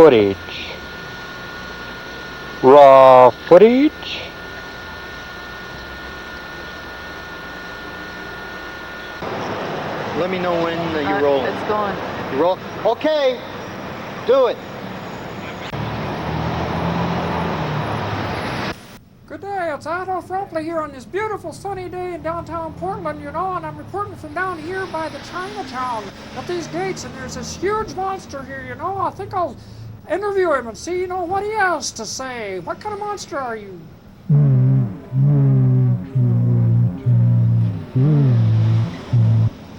footage. Raw footage. Let me know when you roll. It's going. You roll? Okay, do it. Good day, it's Adolf Ropley here on this beautiful sunny day in downtown Portland, and I'm reporting from down here by the Chinatown at these gates, and there's this huge monster here, I think I'll interview him and see, what he has to say. What kind of monster are you?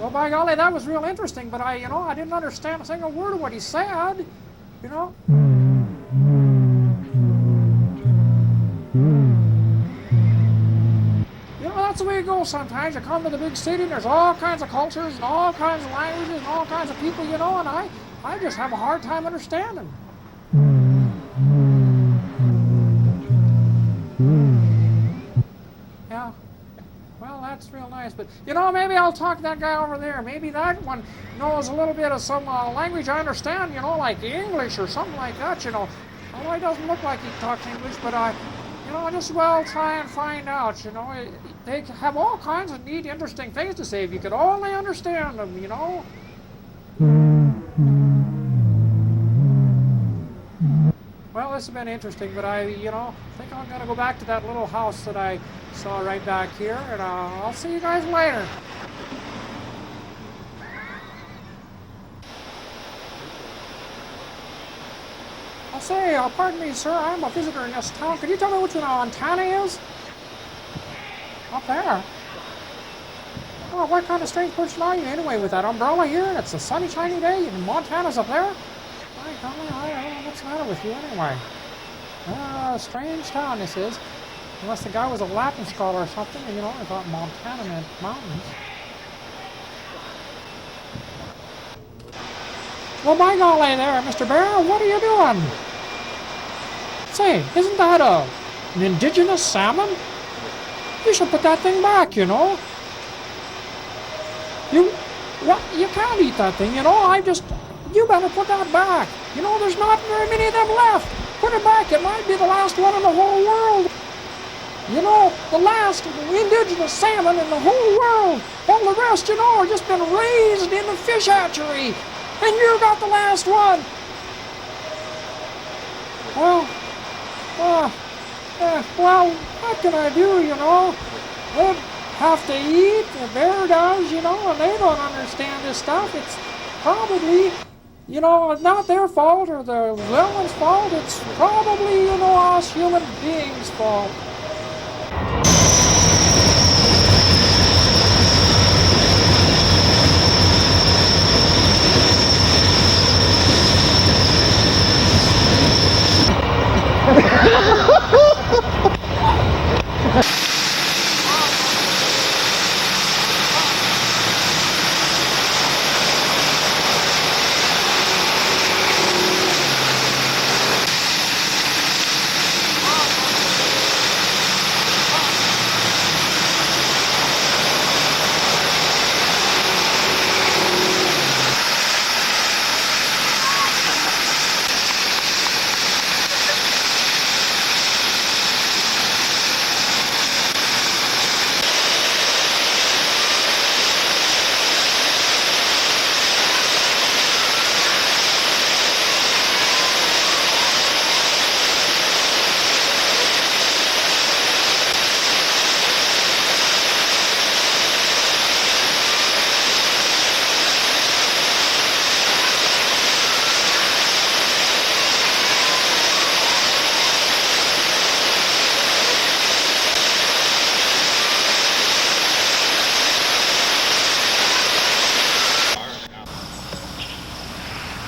Well, by golly, that was real interesting, but I didn't understand a single word of what he said, That's the way it goes sometimes. You come to the big city and there's all kinds of cultures and all kinds of languages and all kinds of people, and I just have a hard time understanding. Yeah. Well, that's real nice, but maybe I'll talk to that guy over there. Maybe that one knows a little bit of some language I understand, like English or something like that, Although he doesn't look like he talks English, but I just try and find out, They have all kinds of neat, interesting things to say if you could only understand them, Well, this has been interesting, but I think I'm going to go back to that little house that I saw right back here, and I'll see you guys later. I'll say, pardon me, sir, I'm a visitor in this town. Could you tell me which one Montana is? Up there. Oh, what kind of strange person are you anyway with that umbrella here? And it's a sunny, shiny day, and Montana's up there? My golly, I don't know what's the matter with you anyway. Strange town this is. Unless the guy was a Latin scholar or something, and I thought Montana meant mountains. Well, by golly there, Mr. Bear, what are you doing? Say, isn't that an indigenous salmon? You should put that thing back, You can't eat that thing, you better put that back. There's not very many of them left. Put it back, it might be the last one in the whole world. The last indigenous salmon in the whole world. All the rest, are just been raised in the fish hatchery. And you got the last one. Well, what can I do, They have to eat, the bear does, and they don't understand this stuff. It's probably, not their fault or the little one's fault. It's probably, us human beings' fault.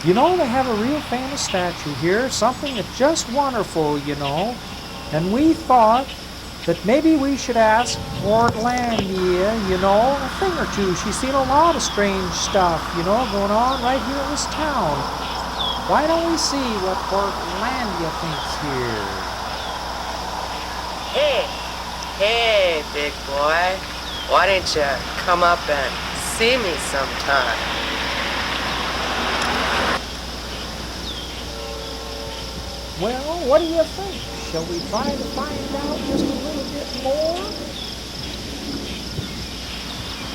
They have a real famous statue here, something that's just wonderful, And we thought that maybe we should ask Portlandia, a thing or two. She's seen a lot of strange stuff, going on right here in this town. Why don't we see what Portlandia thinks here? Hey, big boy. Why don't you come up and see me sometime? Well, what do you think? Shall we try to find out just a little bit more?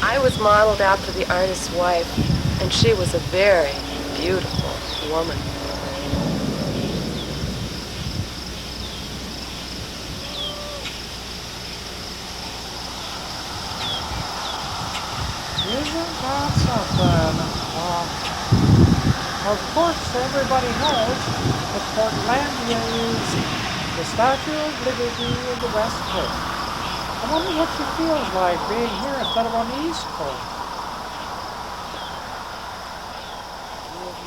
I was modeled after the artist's wife, and she was a very beautiful woman. Isn't that something? Of course, everybody knows that Portlandia is the Statue of Liberty of the West Coast. I wonder what she feels like being here instead of on the East Coast.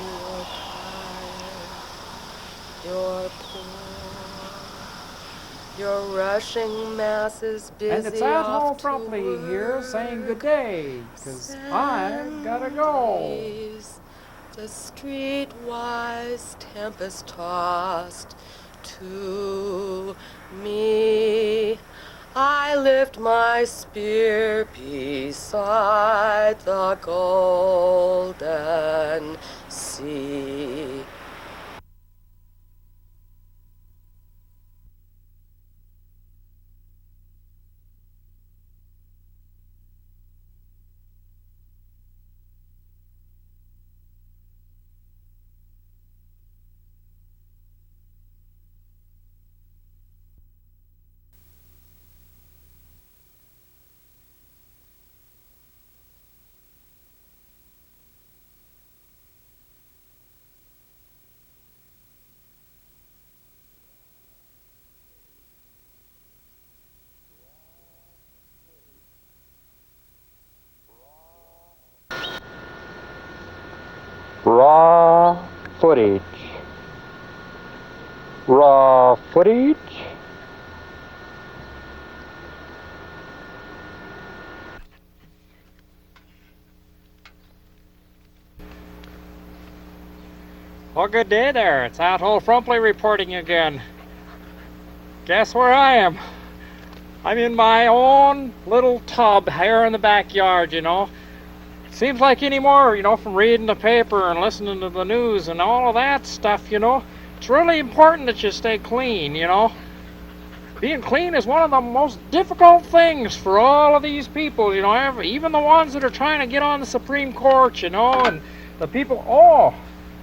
You're tired, you're poor, your rushing masses busy And it's Athol off to Frumply here saying good day, 'cause I've gotta go. Sandries, the streetwise tempest tossed to me. I lift my spear beside the golden sea. Raw footage. Raw footage. Well, good day there. It's Athol Frumply reporting again. Guess where I am? I'm in my own little tub here in the backyard, you know. Seems like anymore, you know, from reading the paper and listening to the news and all of that stuff, you know. It's really important that you stay clean, you know. Being clean is one of the most difficult things for all of these people, you know, even the ones that are trying to get on the Supreme Court, you know, and the people, oh,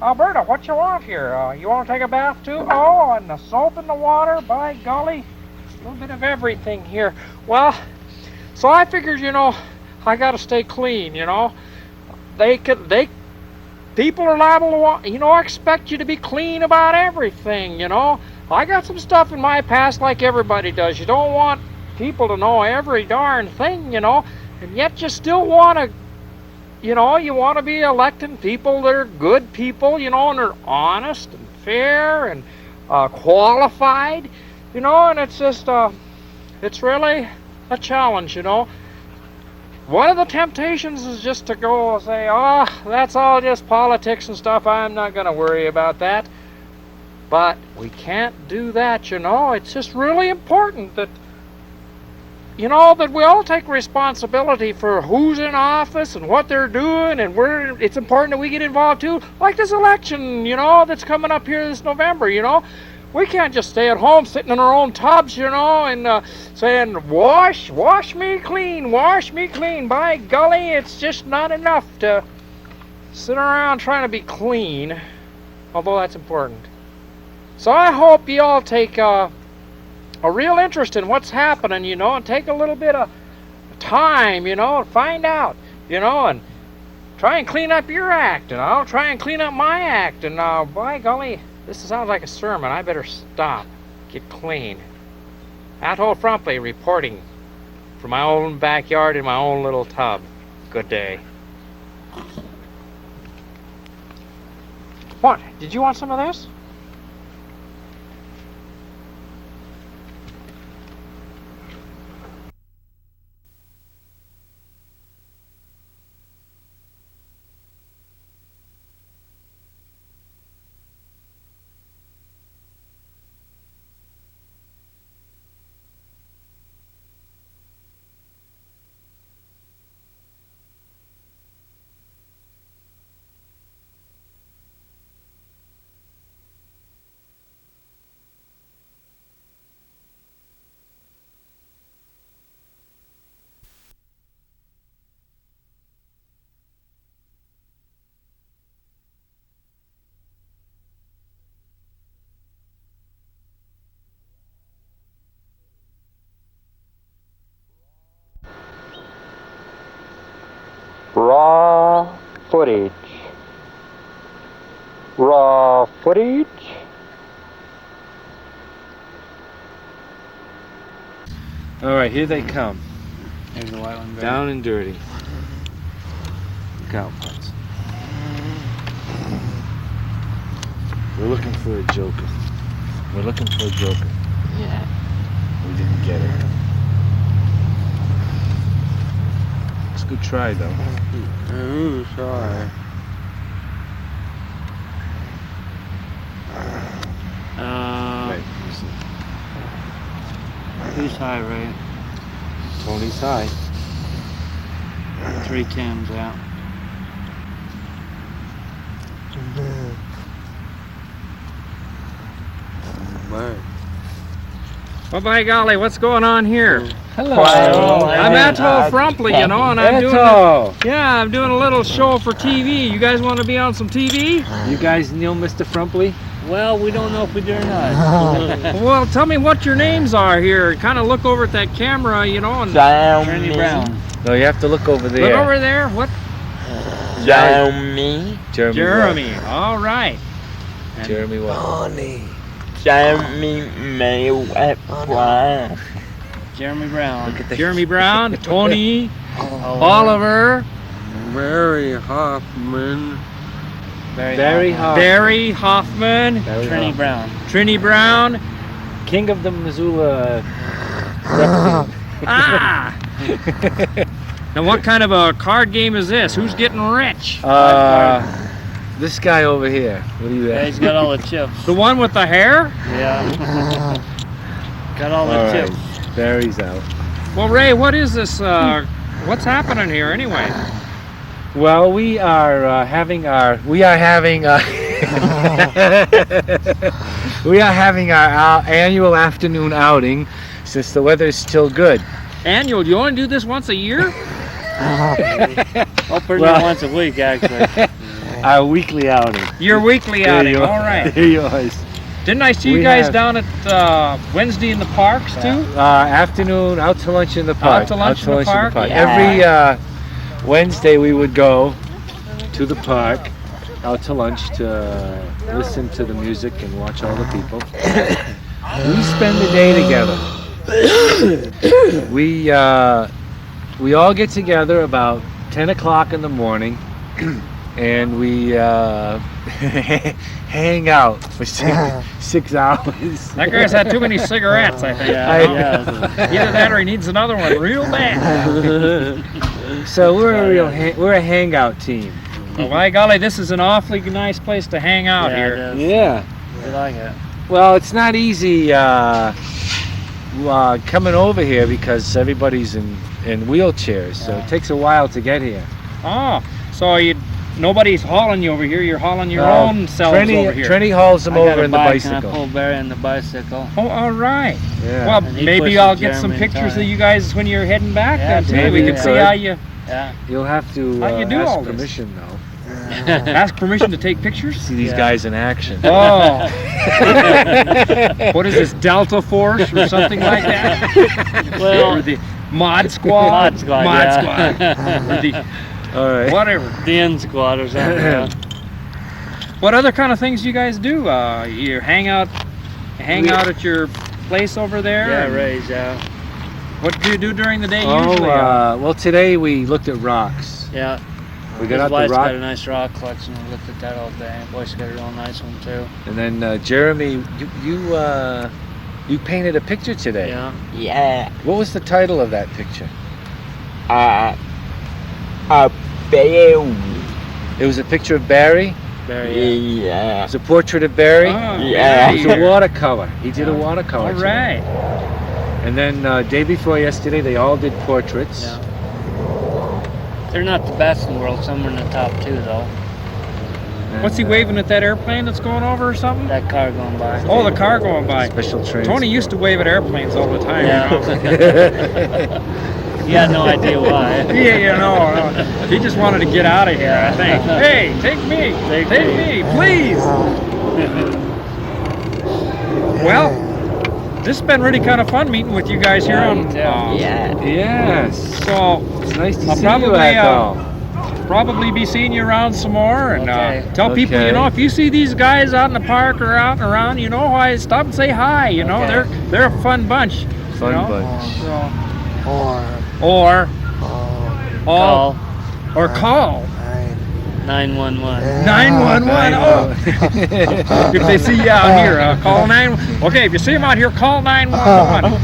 Alberta, what you want here? You want to take a bath too? Oh, and the soap in the water, by golly, a little bit of everything here. Well, so I figured, you know, I got to stay clean, you know. People are liable to, you know, expect you to be clean about everything, you know. I got some stuff in my past like everybody does. You don't want people to know every darn thing, you know, and yet you still want to, you know, you want to be electing people that are good people, you know, and are honest and fair and qualified, you know, and it's just, it's really a challenge, you know. One of the temptations is just to go and say, oh, that's all just politics and stuff. I'm not going to worry about that. But we can't do that, you know. It's just really important that, you know, that we all take responsibility for who's in office and what they're doing, and it's important that we get involved too. Like this election, you know, that's coming up here this November, you know. We can't just stay at home sitting in our own tubs, you know, and saying, wash me clean, wash me clean. By golly, it's just not enough to sit around trying to be clean, although that's important. So I hope you all take a real interest in what's happening, you know, and take a little bit of time, you know, to find out, you know, and try and clean up your act, and I'll try and clean up my act, and by golly, this sounds like a sermon. I better stop, get clean. Athol Frumply reporting from my own backyard in my own little tub. Good day. What? Did you want some of this? Raw footage. Raw footage. All right, here they come. There's the white one. Down and dirty. Cow parts. We're looking for a joker. We're looking for a joker. Yeah. We didn't get it. It's a good try, though. Oh, sorry. Right, you see. Who's high, right? Tony's high. 3 cams out. Well, by golly, what's going on here? Hello. I'm Ato Frumply, you know, and I'm doing I'm doing a little show for TV. You guys want to be on some TV? You guys know Mr. Frumply? Well, we don't know if we do or not. Well, tell me what your names are here. Kind of look over at that camera, you know, and Trinity Brown. No, you have to look over there. look over there. What? Jeremy. Jeremy. All right. What? Jeremy what? Jeremy Brown. Jeremy Brown. Jeremy Brown, Tony, Oliver, Barry Hoffman. Barry Hoffman. Barry Hoffman, Barry Trinity Hoffman. Brown. Trini Brown. King of the Missoula. Ah! Now, what kind of a card game is this? Who's getting rich? This guy over here. What do you Yeah, have? he's got all the chips. The one with the hair? Yeah. Got all the All right. chips. Barry's out. Well, Ray, what is this? What's happening here anyway? Well, we are having our annual afternoon outing since the weather is still good. Annual, you only do this once a year? Oh, pretty Well- once a week, actually. Our weekly outing. Your weekly outing, all right. They're yours. Didn't I see you We guys have- down at Wednesday in the parks too? Afternoon, out to lunch in the park. Out to lunch in the park? Every Wednesday we would go to the park, out to lunch to listen to the music and watch all the people. We spend the day together. We all get together about 10 o'clock in the morning and we hang out for 6 hours. That guy's had too many cigarettes, I think. Either that or he needs another one real bad. So we're a hangout team. Well, by golly, this is an awfully nice place to hang out here. It is. Yeah. We like it. Well, it's not easy coming over here because everybody's in wheelchairs, so it takes a while to get here. Oh, so nobody's hauling you over here. You're hauling your own selves over here. Trini hauls them I got over a in the bike and I bicycle. pulled Barry in the bicycle. Oh, all right. Yeah. Well, And he maybe pushes I'll get some Jeremy and pictures of Tony. you guys when you're heading back. Yeah, then too. We maybe can you see could. how you Yeah. You'll have to How you do ask all this? permission though. ask permission to take pictures. See these guys in action. Oh, what is this, Delta Force or something like that? Well, Or the Mod Squad? Mod Squad, Mod yeah. Squad. Or the All right. whatever. the N Squad or something. Yeah. What other kind of things do you guys do? You hang out at your place over there? Yeah, and Ray's out. What do you do during the day Oh, usually? well, today we looked at rocks. Yeah. We got His out the wife's rock, got a nice rock collection. We looked at that all day. Boy's got a real nice one too. and then Jeremy, you painted a picture today. Yeah. Yeah. What was the title of that picture? A bear. It was a picture of Barry. Barry. It Yeah. was a portrait of Barry. Oh, Yeah. It was a watercolor. He did a watercolor. All today. right. And then day before yesterday, they all did portraits. Yeah. They're not the best in the world. Some are in the top 2 though. And, What's he waving at that airplane that's going over or something? That car going by. Oh, the car going by. Special trains. Tony used to wave at airplanes all the time. Yeah. You know? He had no idea why. Yeah, you know, he just wanted to get out of here, I think. Hey, take me, Take me, please. Well, this has been really kind of fun meeting with you guys here Yeah, on. you too. Yeah. Yes. So It's nice to I'll see probably, you, Ethel. probably be seeing you around some more. And Okay. tell people, Okay. you know, if you see these guys out in the park or out and around, you know, I stop and say hi. You know, Okay. they're a fun bunch. Fun you know? bunch. Or Call or call 911. 911. Oh, if they see you out here, call 911. Okay, if you see them out here, call 911.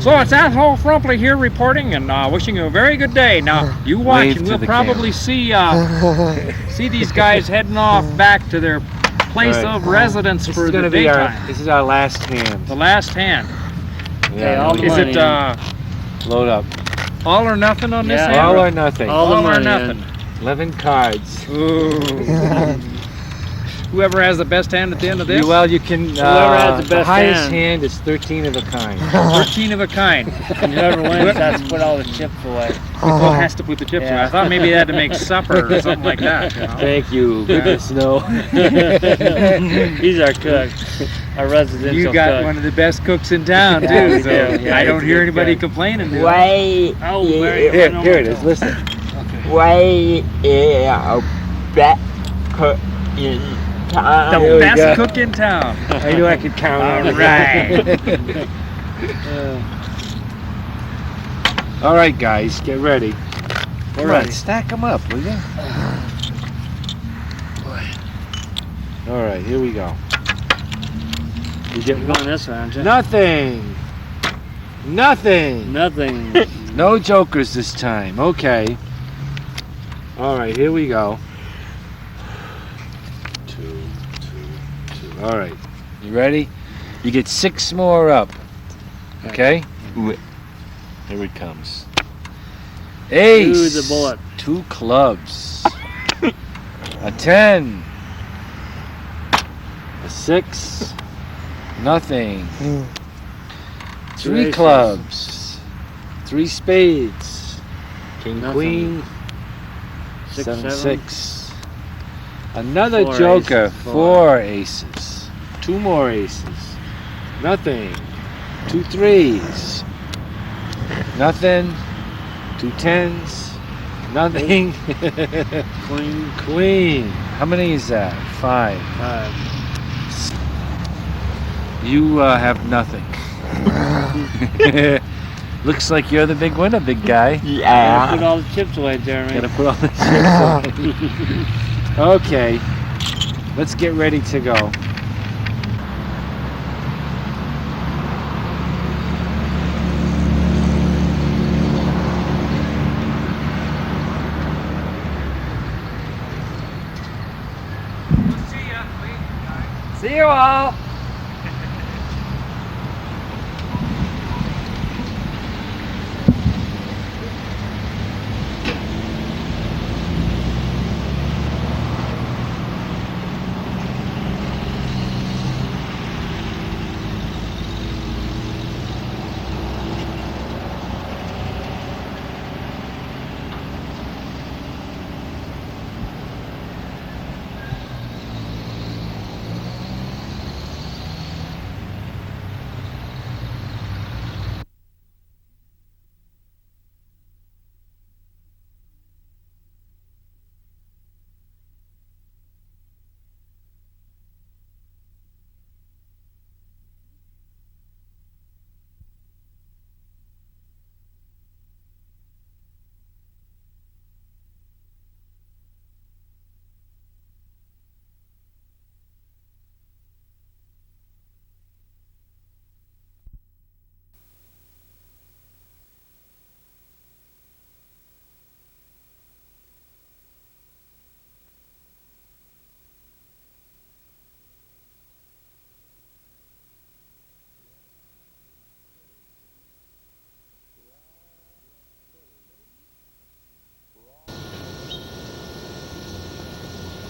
So it's Asshole Frumply here reporting and wishing you a very good day. Now you watch, Wave and to we'll the probably see these guys heading off back to their place All right. of residence This for is the gonna be daytime. this is our last hand. The last hand. Okay, all the Is money. it Load up. all or nothing on this Yeah. hand? All or nothing. All the All or money nothing. 11 cards. Ooh. Whoever has the best hand at the end of this. Well, you can. Whoever has the best highest hand. hand is 13 of a kind. 13 of a kind. And whoever wins has to put all the chips away. Oh, has to put the chips Yeah. away. I thought maybe they had to make supper or something like that. You know? Thank you. Goodness, no. He's our cook, our residential You got cook. one of the best cooks in town, Yeah, too. we So do. Yeah, I don't he's a hear good anybody guy. complaining. Do I? Wait, Oh, very Here it is. Listen. wait, back in town. The Here we best go. cook in town. I knew I could count on All it. right. All right, guys, get ready. All ready. right, stack them up, will you? All right, here we go. You get You're going this way, aren't you? nothing. Nothing. Nothing. No jokers this time. Okay. All right, here we go. Two. All right. You ready? You get 6 more up. Okay? Here it comes. Ace. Ooh, the bullet. 2 clubs. A 10. A 6. Nothing. 3 aces. clubs. 3 spades. King, Nothing. queen. 6, 7, 7. 6. Another 4 joker. aces. 4 aces. 2 more aces. Nothing. 2 threes. Nothing. 2 tens. Nothing. Queen. Queen. How many is that? 5. 5. You have nothing. Looks like you're the big winner, big guy. Gotta Yeah. put all the chips away, Jeremy. Gotta put all the chips away. Okay. Let's get ready to go. See you all.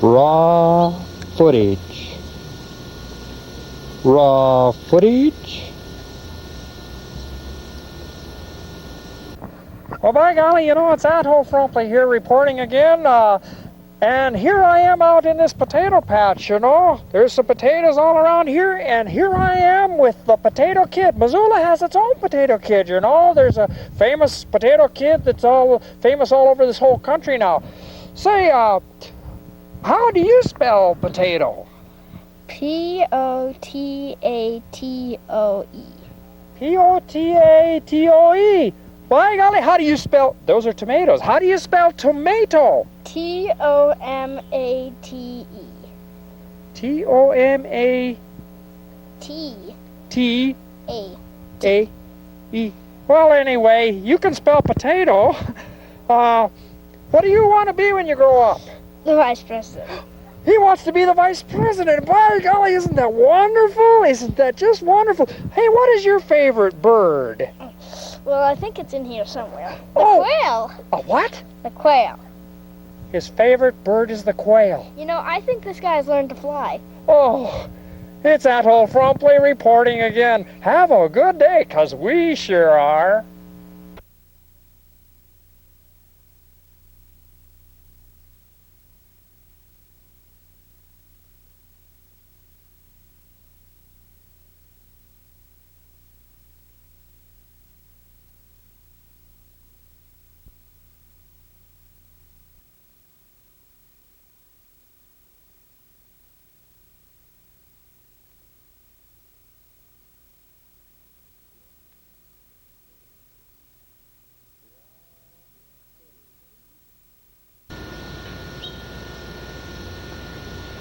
Raw footage. Raw footage. Well, by golly, you know, it's Asshole Frumply here reporting again. And here I am out in this potato patch, you know. There's some potatoes all around here, and here I am with the Potato Kid. Missoula has its own Potato Kid, you know. There's a famous Potato Kid that's all famous all over this whole country now. Say, how do you spell potato? P-O-T-A-T-O-E. P-O-T-A-T-O-E. By golly, how do you spell, those are tomatoes. How do you spell tomato? T-O-M-A-T-E. T-O-M-A... T. T-A-E. A. Well, anyway, you can spell potato. What do you want to be when you grow up? The Vice President. He wants to be the vice president. By golly, isn't that wonderful? Isn't that just wonderful? Hey, what is your favorite bird? Well, I think it's in here somewhere. The Oh. quail. A what? The quail. His favorite bird is the quail. You know, I think this guy's learned to fly. Oh, it's Atoll Frompley reporting again. Have a good day, 'cause we sure are.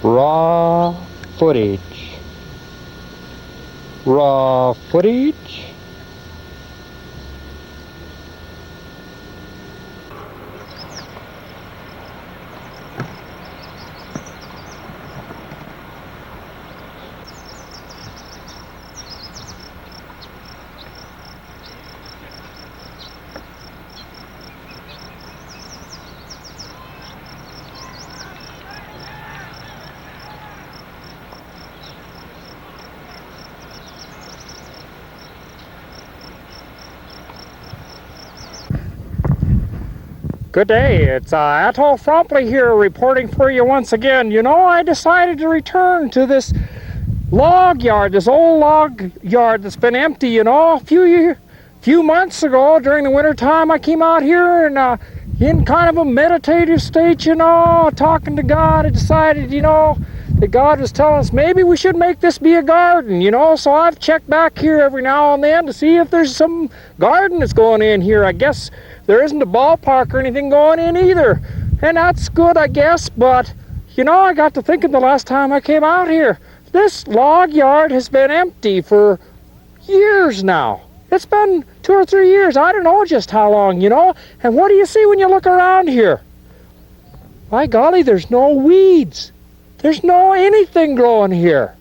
Raw footage. Raw footage. Good day, it's Atoll Frompley here reporting for you once again. You know, I decided to return to this log yard, this old log yard that's been empty, you know. A few months ago during the winter time I came out here and in kind of a meditative state, you know, talking to God. I decided, you know, that God was telling us maybe we should make this be a garden, you know. So I've checked back here every now and then to see if there's some garden that's going in here. I guess there isn't a ballpark or anything going in either, and that's good, I guess. But you know, I got to thinking the last time I came out here, this log yard has been empty for years now. It's been 2 or 3 years, I don't know just how long, you know. And what do you see when you look around here? By golly, there's no weeds. There's no anything growing here.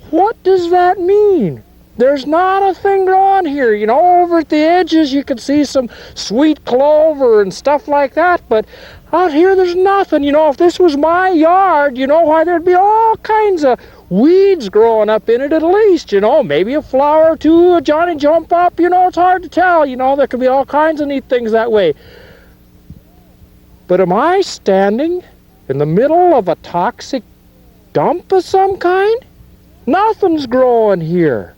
What does that mean? There's not a thing growing here. You know, over at the edges you can see some sweet clover and stuff like that, but out here there's nothing. You know, if this was my yard, you know, why there'd be all kinds of weeds growing up in it at least, you know, maybe a flower or two, a Johnny jump up, you know, it's hard to tell, you know, there could be all kinds of neat things that way. But am I standing in the middle of a toxic dump of some kind? Nothing's growing here.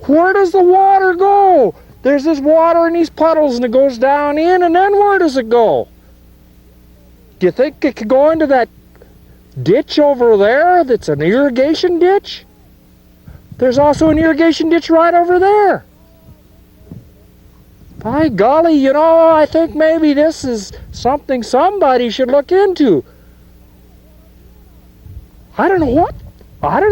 Where does the water go? There's this water in these puddles and it goes down in, and then where does it go? Do you think it could go into that ditch over there that's an irrigation ditch? There's also an irrigation ditch right over there. By golly, you know, I think maybe this is something somebody should look into. I don't know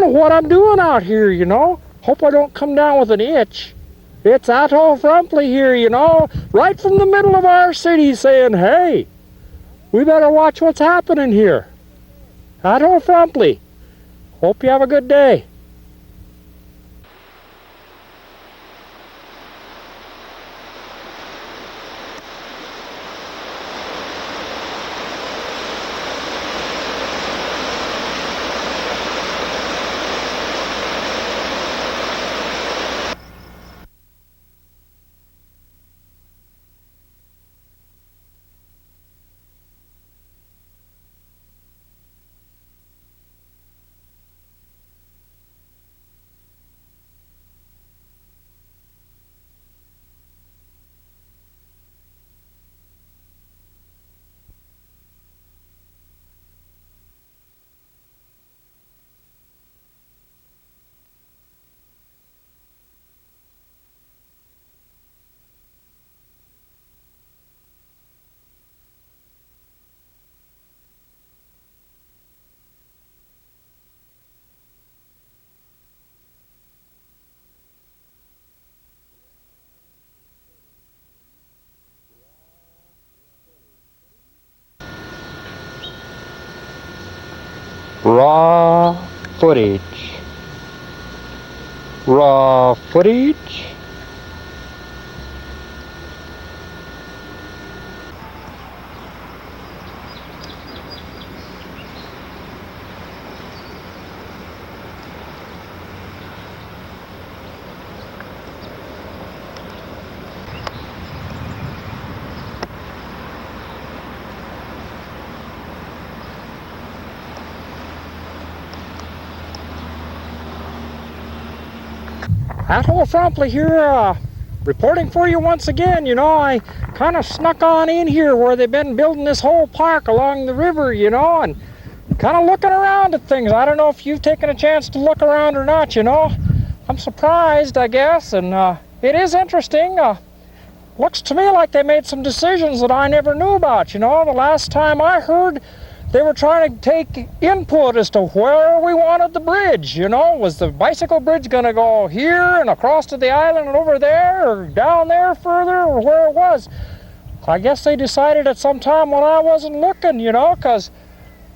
what I'm doing out here, you know. Hope I don't come down with an itch. It's Atoll Frompley here, you know, right from the middle of our city saying, hey, we better watch what's happening here. Atoll Frompley. Hope you have a good day. Raw footage. Raw footage. Athol Frompley here, reporting for you once again. You know, I kind of snuck on in here where they've been building this whole park along the river, you know, and kind of looking around at things. I don't know if you've taken a chance to look around or not, you know. I'm surprised, I guess, and it is interesting. Looks to me like they made some decisions that I never knew about, you know. The last time I heard, they were trying to take input as to where we wanted the bridge, you know. Was the bicycle bridge going to go here and across to the island and over there, or down there further, or where it was? I guess they decided at some time when I wasn't looking, you know, because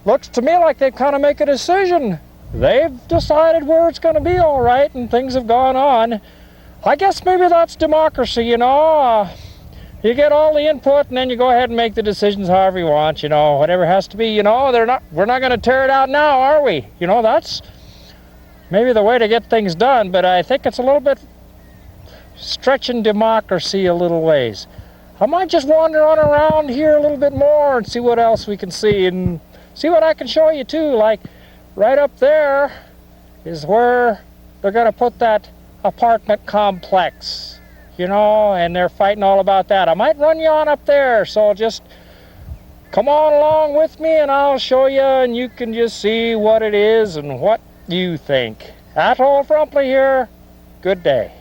looks to me like they've kind of make a decision. They've decided where it's going to be, all right, and things have gone on. I guess maybe that's democracy, you know. You get all the input and then you go ahead and make the decisions however you want, you know, whatever has to be, you know. We're not going to tear it out now, are we? You know, that's maybe the way to get things done, but I think it's a little bit stretching democracy a little ways. I might just wander on around here a little bit more and see what else we can see and see what I can show you too. Like right up there is where they're going to put that apartment complex. You know, and they're fighting all about that. I might run you on up there, so just come on along with me and I'll show you and you can just see what it is and what you think. Athol Frompley here. Good day.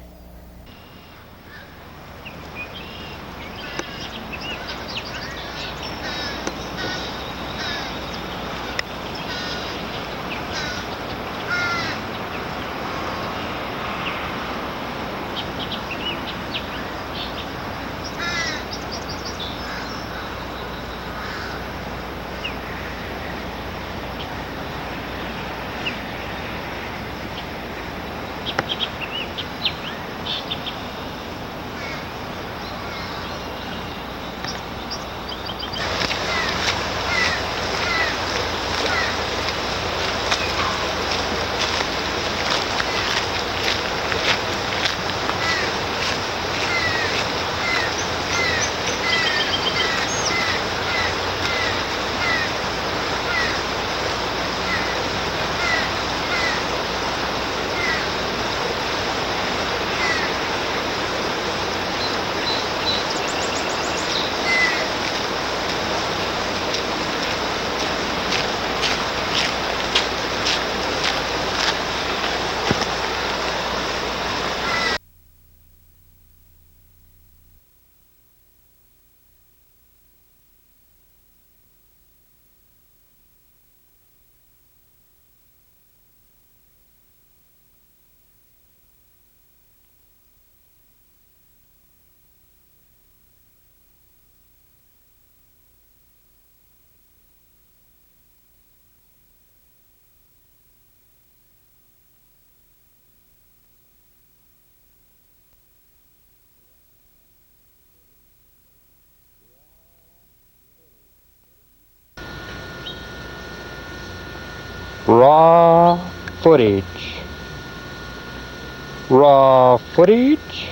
Raw footage. Raw footage.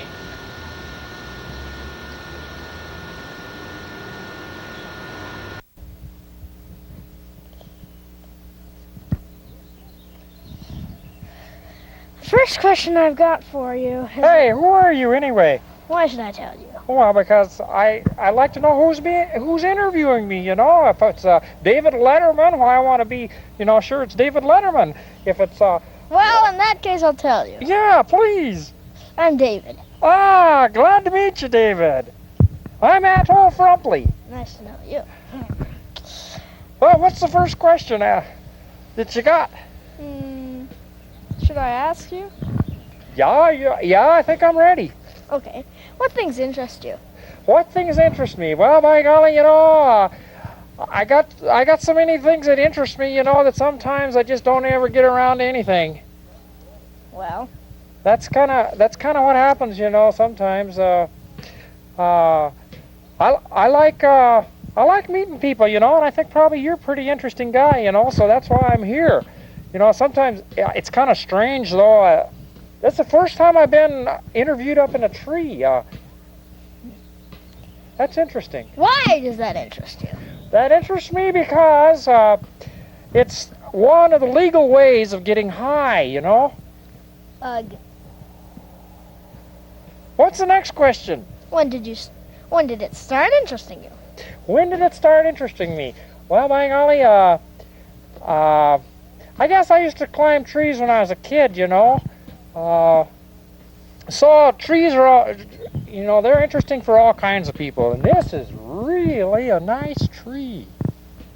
First question I've got for you is, Hey, who are you anyway? why should I tell you? Well, because I like to know who's interviewing me, you know. If it's David Letterman, well, I want to be, you know, sure it's David Letterman. If it's Well, in that case, I'll tell you. yeah, please. I'm David. Ah, glad to meet you, David. I'm Athol Frompley. Nice to know you. Well, what's the first question that you got? Should I ask you? Yeah, I think I'm ready. Okay. What things interest you? What things interest me? Well, by golly, you know, I got so many things that interest me, you know, that sometimes I just don't ever get around to anything. Well, That's kind of what happens, you know. Sometimes I like meeting people, you know, and I think probably you're a pretty interesting guy, you know. So that's why I'm here. You know, sometimes it's kind of strange though. That's the first time I've been interviewed up in a tree. That's interesting. why does that interest you? That interests me because it's one of the legal ways of getting high, you know. Ugh. What's the next question? When did it start interesting you? When did it start interesting me? Well, by golly, I guess I used to climb trees when I was a kid, you know. So trees are, all, you know, they're interesting for all kinds of people, and this is really a nice tree.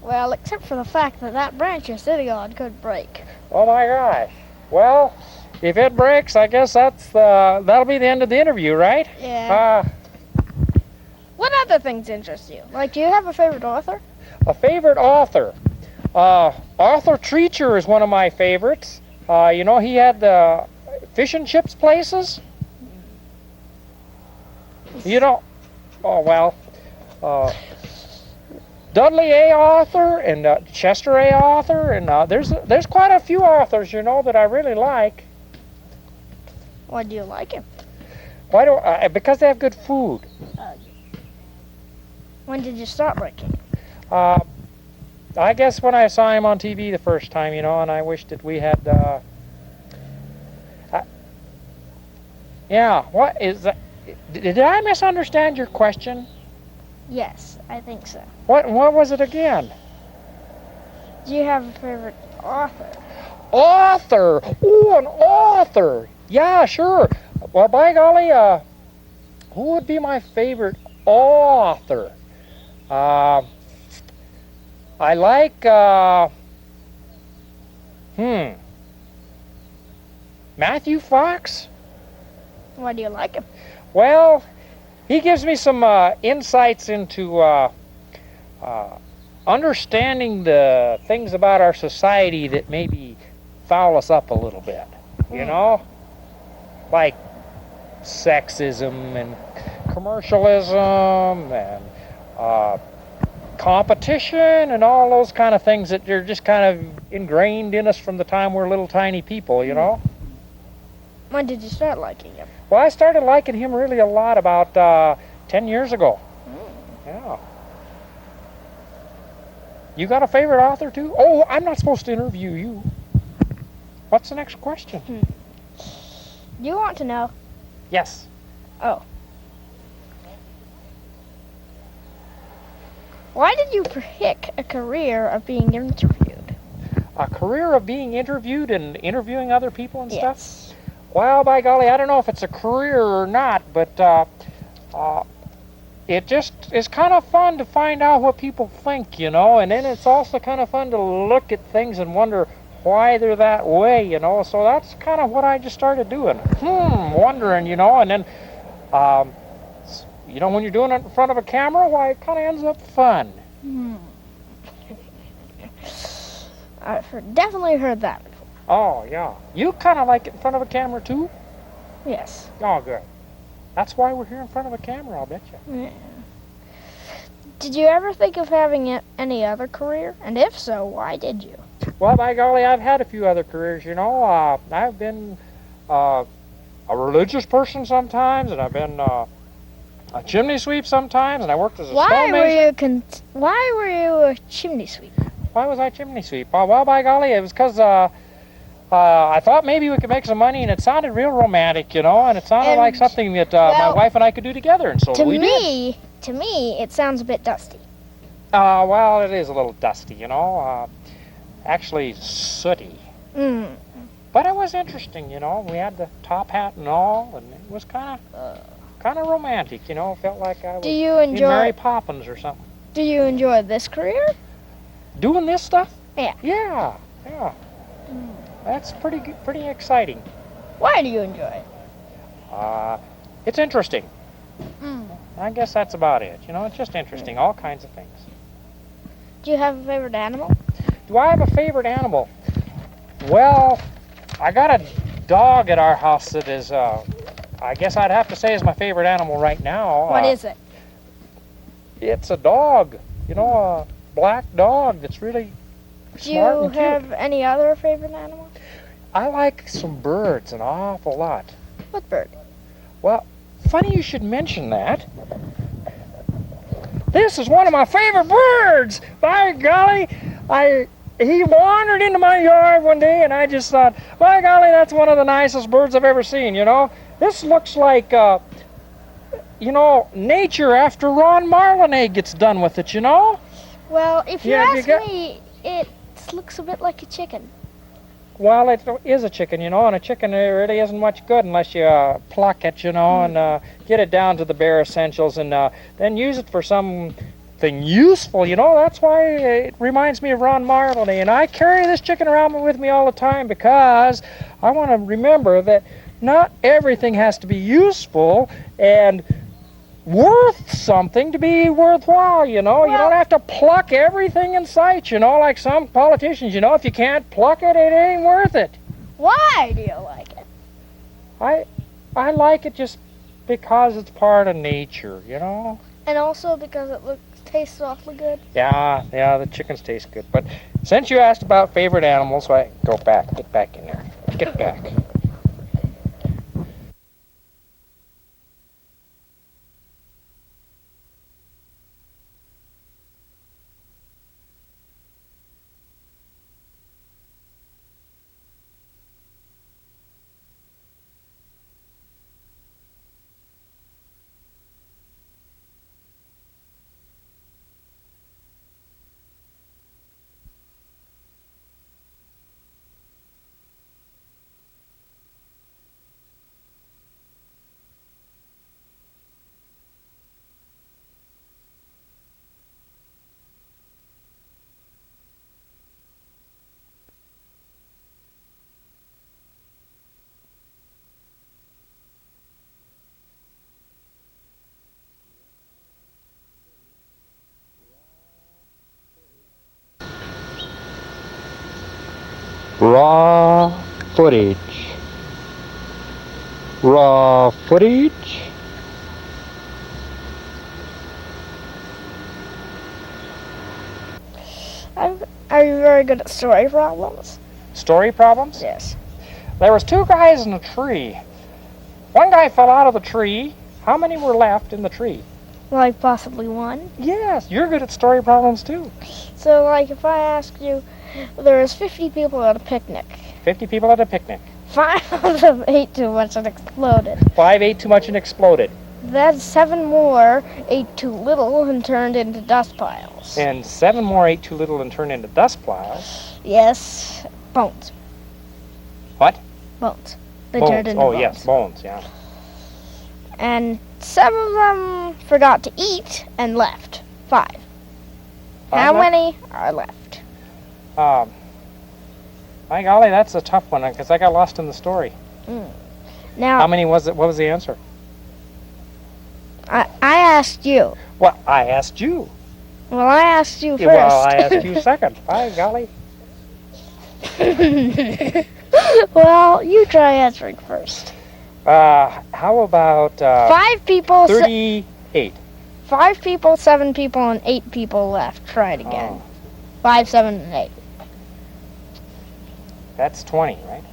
Well, except for the fact that that branch you're sitting on could break. Oh my gosh. Well, if it breaks, I guess that'll be the end of the interview, right? Yeah. What other things interest you? Like, do you have a favorite author? A favorite author. Arthur Treacher is one of my favorites. You know, he had the fish and chips places. You know, oh well. Dudley A. Author and Chester A. Author, and there's quite a few authors, you know, that I really like. Why do you like him? Why do because they have good food. When did you start liking him? I guess when I saw him on TV the first time, you know, and I wished that we had. Yeah, what is that? Did I misunderstand your question? Yes, I think so. What was it again? Do you have a favorite author? Author! Oh, an author! Yeah, sure. Well, by golly, who would be my favorite author? I like, Matthew Fox? Why do you like him? Well, he gives me some insights into understanding the things about our society that maybe foul us up a little bit, you know? Like sexism and commercialism and competition and all those kind of things that are just kind of ingrained in us from the time we're little tiny people, you know? When did you start liking him? Well, I started liking him really a lot about 10 years ago. Yeah. You got a favorite author too? Oh, I'm not supposed to interview you. What's the next question? Do you want to know? Yes. Oh. Why did you pick a career of being interviewed? A career of being interviewed and interviewing other people and stuff? Yes. Well, by golly, I don't know if it's a career or not, but it just is kind of fun to find out what people think, you know, and then it's also kind of fun to look at things and wonder why they're that way, you know, so that's kind of what I just started doing. Wondering, you know, and then, you know, when you're doing it in front of a camera, why, it kind of ends up fun. I've definitely heard that before. Oh, yeah. You kind of like it in front of a camera, too? Yes. Oh, good. That's why we're here in front of a camera, I'll bet you. Yeah. Did you ever think of having any other career? And if so, why did you? Well, by golly, I've had a few other careers, you know. I've been a religious person sometimes, and I've been a chimney sweep sometimes, and I worked as a stonemason. Why were you a chimney sweep? Why was I chimney sweep? Well, by golly, it was because I thought maybe we could make some money, and it sounded real romantic, you know, and it sounded like something that my wife and I could do together, and so we did. To me, it sounds a bit dusty. Well, it is a little dusty, you know, actually sooty. But it was interesting, you know. We had the top hat and all, and it was kind of romantic, you know. It felt like I was in Mary Poppins or something. Do you enjoy this career? Doing this stuff? Yeah. Yeah. That's pretty exciting. Why do you enjoy it? It's interesting. I guess that's about it. You know, it's just interesting. All kinds of things. Do you have a favorite animal? Do I have a favorite animal? Well, I got a dog at our house that is, I guess I'd have to say is my favorite animal right now. What is it? It's a dog. You know, a black dog that's really Do you smart and cute. have any other favorite animal? I like some birds an awful lot. What bird? Well, funny you should mention that. This is one of my favorite birds. By golly, he wandered into my yard one day, and I just thought, by golly, that's one of the nicest birds I've ever seen. You know, this looks like, you know, nature after Ron Marlinay gets done with it. You know. Well, if you Yeah, you ask got- me, it looks a bit like a chicken. Well, it is a chicken, you know, and a chicken really isn't much good unless you pluck it, you know, and get it down to the bare essentials, and then use it for something useful, you know. That's why it reminds me of Ron Marlinay, and I carry this chicken around with me all the time because I want to remember that not everything has to be useful and worth something to be worthwhile, you know. You don't have to pluck everything in sight, you know, like some politicians, you know. If you can't pluck it, it ain't worth it. Why do you like it? I like it just because it's part of nature, you know. And also because it tastes awfully good. Yeah, the chickens taste good. But since you asked about favorite animals, so get back in there. Get back. Raw footage. Raw footage. Are you very good at story problems? Story problems? Yes. There was two guys in a tree. One guy fell out of the tree. How many were left in the tree? Like possibly one? Yes, you're good at story problems too. So like if I ask you, there's 50 people at a picnic. 50 people at a picnic. 5 of them ate too much and exploded. 5 ate too much and exploded. Then 7 more ate too little and turned into dust piles. And 7 more ate too little and turned into dust piles. Yes, bones. What? Bones. They Bones. turned into Oh, bones. yes, bones, yeah. And some of them forgot to eat and left. 5. How left? many are left? My golly, that's a tough one because I got lost in the story. Now, How many was it? What was the answer? I asked you. Well, I asked you. Well, I asked you first. Well, I asked you second. By golly. Well, you try answering first. How about 5 people. 38? 5 people, 7 people, and 8 people left. Try it again. Oh. 5, 7, and 8. That's 20, right?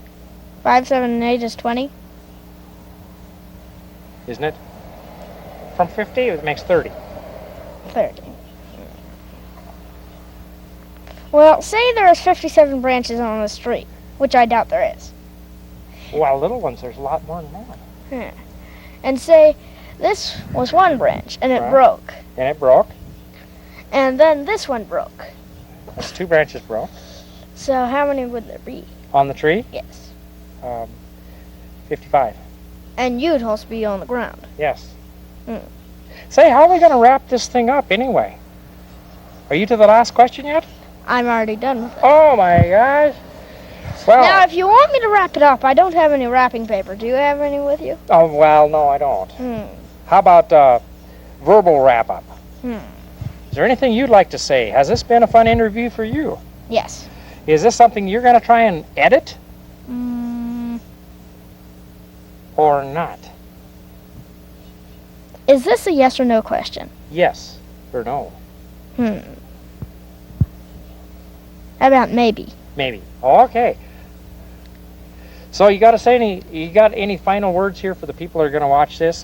5, 7, and 8 is 20. Isn't it? From 50, it makes 30. 30. Well, say there's 57 branches on this tree, which I doubt there is. Well, little ones, there's a lot more than that. And say this was one branch, and it Right. broke. And it broke. And then this one broke. That's 2 branches broke. So how many would there be? On the tree, Yes. 55. And you'd also be on the ground. Yes. Hmm. Say, how are we going to wrap this thing up anyway? Are you to the last question yet? I'm already done with it. Oh my gosh. Well, Now, if you want me to wrap it up, I don't have any wrapping paper. Do you have any with you? oh well, no, I don't. Hmm. How about verbal wrap up? Is there anything you'd like to say? Has this been a fun interview for you? Yes. Is this something you're going to try and edit or not? Is this a yes or no question? Yes or no? How about maybe? Maybe. Okay. So you got any final words here for the people that are going to watch this?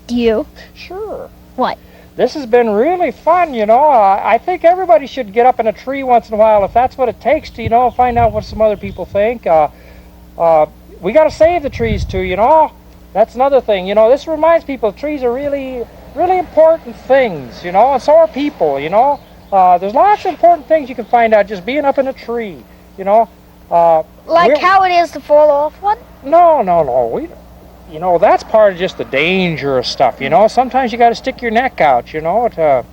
Do you? Sure. What? This has been really fun, you know. I think everybody should get up in a tree once in a while if that's what it takes to, you know, find out what some other people think. We got to save the trees too, you know. That's another thing. You know, this reminds people trees are really, really important things, you know, and so are people, you know. There's lots of important things you can find out just being up in a tree, you know. Like how it is to fall off one? No. You know, that's part of just the dangerous stuff, you know. Sometimes you got to stick your neck out, you know, to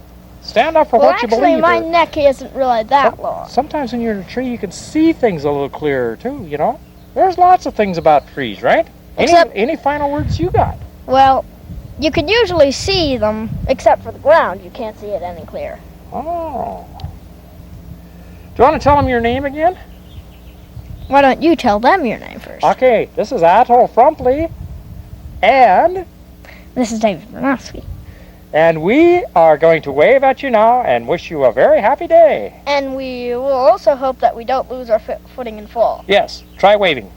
stand up for what you believe. Actually, my neck isn't really that long. Sometimes when you're in a tree, you can see things a little clearer, too, you know. There's lots of things about trees, right? Any final words you got? Well, you can usually see them, except for the ground. You can't see it any clearer. Oh. Do you want to tell them your name again? Why don't you tell them your name first? Okay, this is Atoll Frumpley, and this is David Bronowski. And we are going to wave at you now and wish you a very happy day. And we will also hope that we don't lose our footing and fall. Yes, try waving.